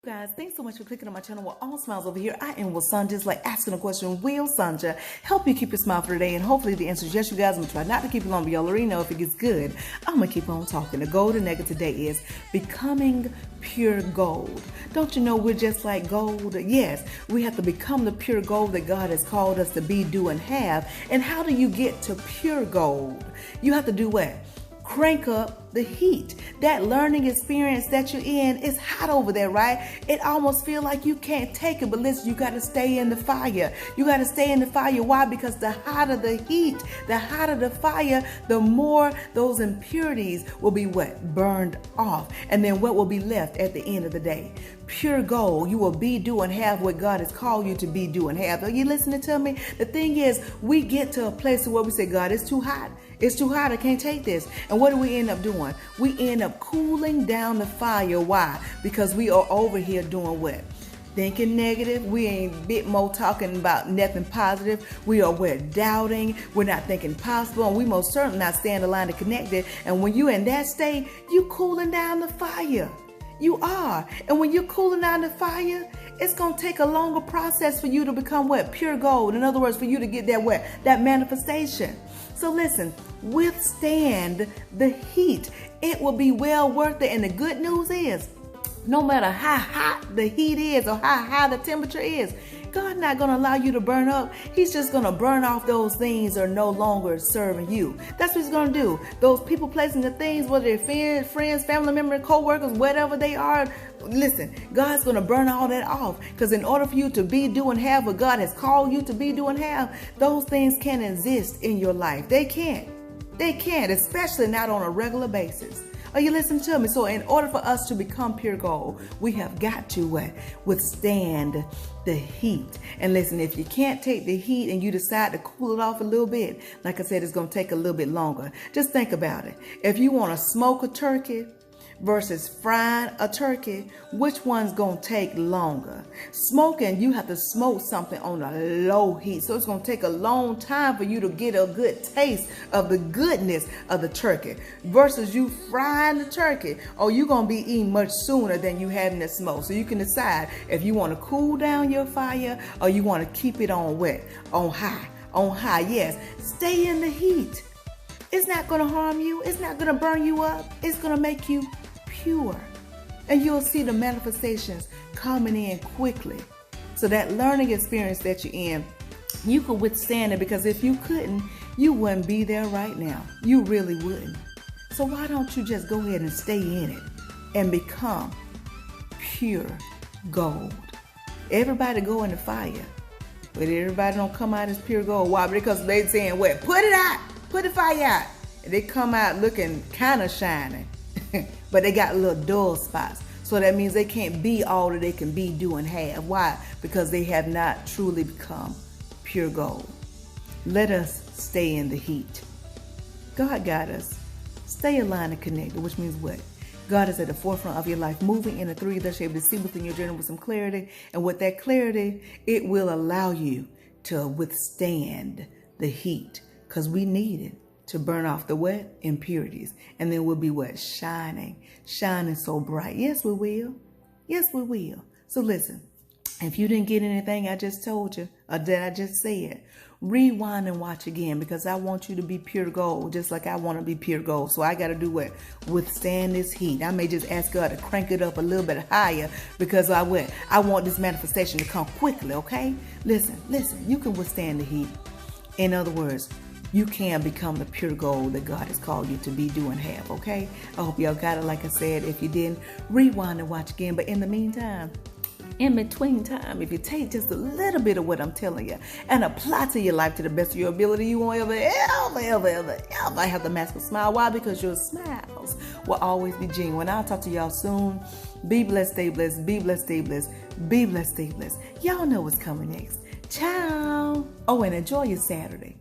Guys, thanks so much for clicking on my channel. We're all smiles over here. I am with Sanja, like asking a question. Will Sanja help you keep your smile for today? And hopefully the answer is yes, you guys. I'm gonna try not to keep it long, but y'all already know if it gets good, I'm gonna keep on talking. The golden nugget today is becoming pure gold. Don't you know we're just like gold? Yes, we have to become the pure gold that God has called us to be, do, and have. And how do you get to pure gold? You have to do what? Crank up the heat. That learning experience that you're in is hot over there, right? It almost feels like you can't take it, but listen, you got to stay in the fire. You got to stay in the fire. Why? Because the hotter the heat, the hotter the fire, the more those impurities will be what? Burned off. And then what will be left at the end of the day? Pure gold. You will be, do, and have what God has called you to be, do, and have. Are you listening to me? The thing is, we get to a place where we say, God, it's too hot. It's too hot. I can't take this. And what do we end up doing? We end up cooling down the fire. Why? Because we are over here doing what? Thinking negative. We ain't a bit more talking about nothing positive. We're doubting. We're not thinking possible. And we most certainly not staying aligned and connected. And when you're in that state, you cooling down the fire. You are. And when you're cooling down the fire, it's going to take a longer process for you to become what? Pure gold. In other words, for you to get that what? That manifestation. So listen, withstand the heat. It will be well worth it. And the good news is, no matter how hot the heat is or how high the temperature is, God's not going to allow you to burn up. He's just going to burn off those things that are no longer serving you. That's what he's going to do. Those people, placing the things, whether they're friends, family members, co-workers, whatever they are, listen, God's going to burn all that off. Because in order for you to be, do, and have what God has called you to be, do, and have, those things can't exist in your life. They can't. They can't, especially not on a regular basis. Are you listening to me? So in order for us to become pure gold, we have got to withstand the heat. And listen, if you can't take the heat and you decide to cool it off a little bit, like I said, it's going to take a little bit longer. Just think about it. If you want to smoke a turkey versus frying a turkey, which one's going to take longer? Smoking, you have to smoke something on a low heat. So it's going to take a long time for you to get a good taste of the goodness of the turkey versus you frying the turkey. Oh, you're going to be eating much sooner than you having the smoke. So you can decide if you want to cool down your fire or you want to keep it on wet, on high. Yes, stay in the heat. It's not going to harm you. It's not going to burn you up. It's going to make you pure. And you'll see the manifestations coming in quickly. So that learning experience that you're in, you can withstand it, because if you couldn't, you wouldn't be there right now. You really wouldn't. So why don't you just go ahead and stay in it and become pure gold? Everybody go in the fire, but everybody don't come out as pure gold. Why? Because they saying, what? Put it out. Put the fire out. And they come out looking kind of shiny. But they got little dull spots. So that means they can't be all that they can be, do, and have. Why? Because they have not truly become pure gold. Let us stay in the heat. God got us. Stay aligned and connected, which means what? God is at the forefront of your life, moving in the through you, that you're able to see within your journey with some clarity. And with that clarity, it will allow you to withstand the heat, because we need it to burn off the what? Impurities. And then we'll be what? Shining so bright. Yes, we will. Yes, we will. So listen, if you didn't get anything I just told you or that I just said, rewind and watch again, because I want you to be pure gold just like I want to be pure gold. So I got to do what? Withstand this heat. I may just ask God to crank it up a little bit higher, because I want this manifestation to come quickly, okay? Listen, you can withstand the heat. In other words, you can become the pure gold that God has called you to be, do, and have, okay? I hope y'all got it. Like I said, if you didn't, rewind and watch again. But in the meantime, in between time, if you take just a little bit of what I'm telling you and apply to your life to the best of your ability, you won't ever have the mask of smile. Why? Because your smiles will always be genuine. I'll talk to y'all soon. Be blessed, stay blessed, be blessed, stay blessed, be blessed, stay blessed. Y'all know what's coming next. Ciao. Oh, and enjoy your Saturday.